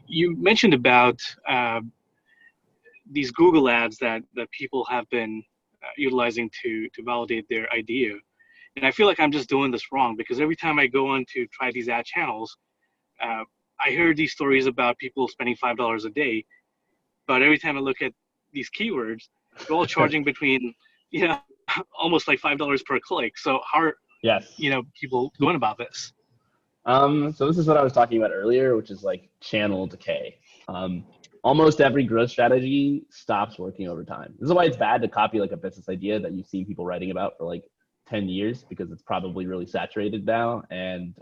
you mentioned about these Google ads that people have been utilizing to validate their idea. And I feel like I'm just doing this wrong because every time I go on to try these ad channels, I hear these stories about people spending $5 a day, but every time I look at these keywords, they're all charging between, almost like $5 per click. So how are, Yes. people going about this? So this is what I was talking about earlier, which is like channel decay. Almost every growth strategy stops working over time. This is why it's bad to copy like a business idea that you've seen people writing about for like 10 years, because it's probably really saturated now. And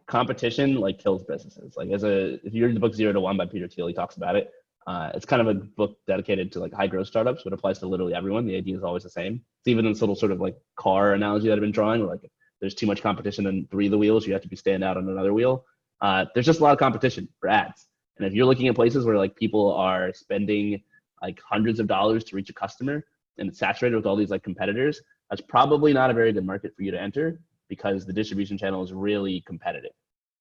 competition like kills businesses. Like if you read the book 0 to 1 by Peter Thiel, he talks about it. It's kind of a book dedicated to like high growth startups, but applies to literally everyone. The idea is always the same. It's even this little sort of like car analogy that I've been drawing, where like there's too much competition on 3 of the wheels, you have to be stand out on another wheel. There's just a lot of competition for ads. And if you're looking at places where like people are spending like hundreds of dollars to reach a customer and it's saturated with all these like competitors, that's probably not a very good market for you to enter, because the distribution channel is really competitive.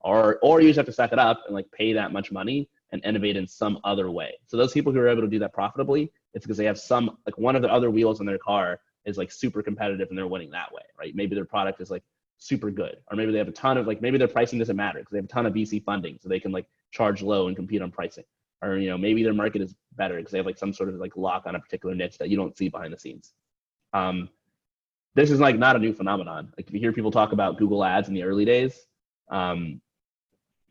Or you just have to suck it up and like pay that much money and innovate in some other way. So those people who are able to do that profitably, it's because they have some, like one of the other wheels in their car is like super competitive and they're winning that way, right? Maybe their product is like super good, or maybe they have a ton of like, maybe their pricing doesn't matter because they have a ton of VC funding, so they can like charge low and compete on pricing. Or maybe their market is better because they have like some sort of like lock on a particular niche that you don't see behind the scenes. This is like not a new phenomenon. Like if you hear people talk about Google ads in the early days,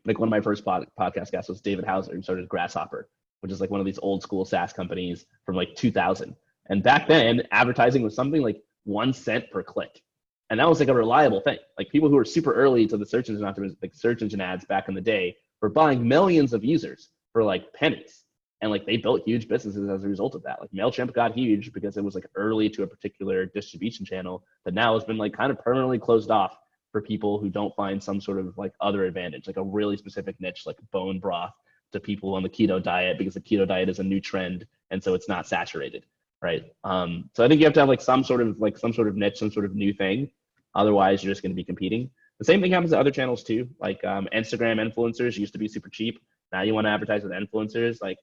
like one of my first podcast guests was David Hauser, who started Grasshopper, which is like one of these old school SaaS companies from like 2000. And back then, advertising was something like 1 cent per click. And that was like a reliable thing. Like people who were super early to the search engine ads back in the day were buying millions of users for like pennies. And like they built huge businesses as a result of that. Like Mailchimp got huge because it was like early to a particular distribution channel that now has been like kind of permanently closed off for people who don't find some sort of like other advantage, like a really specific niche, like bone broth to people on the keto diet, because the keto diet is a new trend. And so it's not saturated. Right. So I think you have to have like some sort of niche, some sort of new thing. Otherwise, you're just going to be competing. The same thing happens to other channels too. Like Instagram influencers used to be super cheap. Now you want to advertise with influencers. Like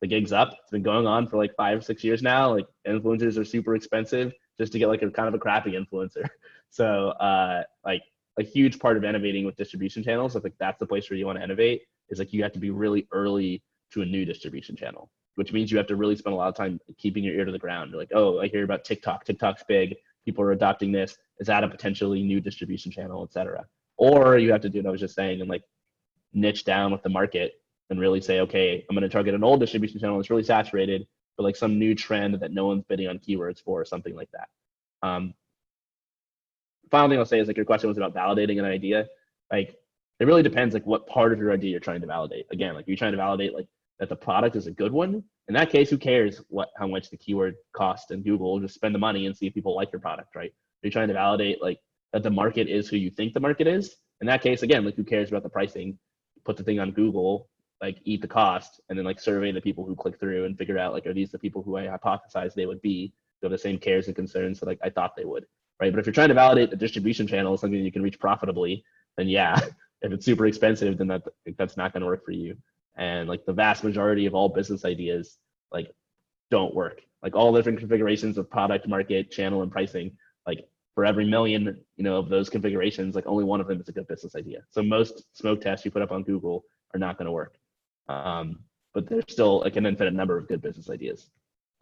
the gig's up. It's been going on for like 5 or 6 years now. Like influencers are super expensive just to get like a kind of a crappy influencer. So like a huge part of innovating with distribution channels, I think that's the place where you want to innovate, is like you have to be really early to a new distribution channel, which means you have to really spend a lot of time keeping your ear to the ground. You're like, oh, I hear about TikTok. TikTok's big. People are adopting this. Is that a potentially new distribution channel, et cetera? Or you have to do what I was just saying and like niche down with the market and really say, okay, I'm going to target an old distribution channel that's really saturated, but like some new trend that no one's bidding on keywords for, or something like that. Final thing I'll say is like your question was about validating an idea. Like it really depends like what part of your idea you're trying to validate. Again, like you're trying to validate like that the product is a good one. In that case, who cares how much the keyword cost, and Google will just spend the money and see if people like your product, right? You're trying to validate like that the market is who you think the market is. In that case, again, like who cares about the pricing? Put the thing on Google, like eat the cost, and then like survey the people who click through and figure out like, are these the people who I hypothesized they would be? They have the same cares and concerns that like I thought they would, right? But if you're trying to validate the distribution channel, something you can reach profitably, then yeah, if it's super expensive, then that's not going to work for you. And like the vast majority of all business ideas like don't work. Like all different configurations of product, market, channel, and pricing, like for every million, of those configurations, like only one of them is a good business idea. So most smoke tests you put up on Google are not going to work. But there's still like an infinite number of good business ideas,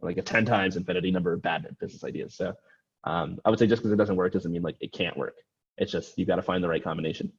like a 10 times infinity number of bad business ideas. So I would say just because it doesn't work doesn't mean like it can't work. It's just you got to find the right combination.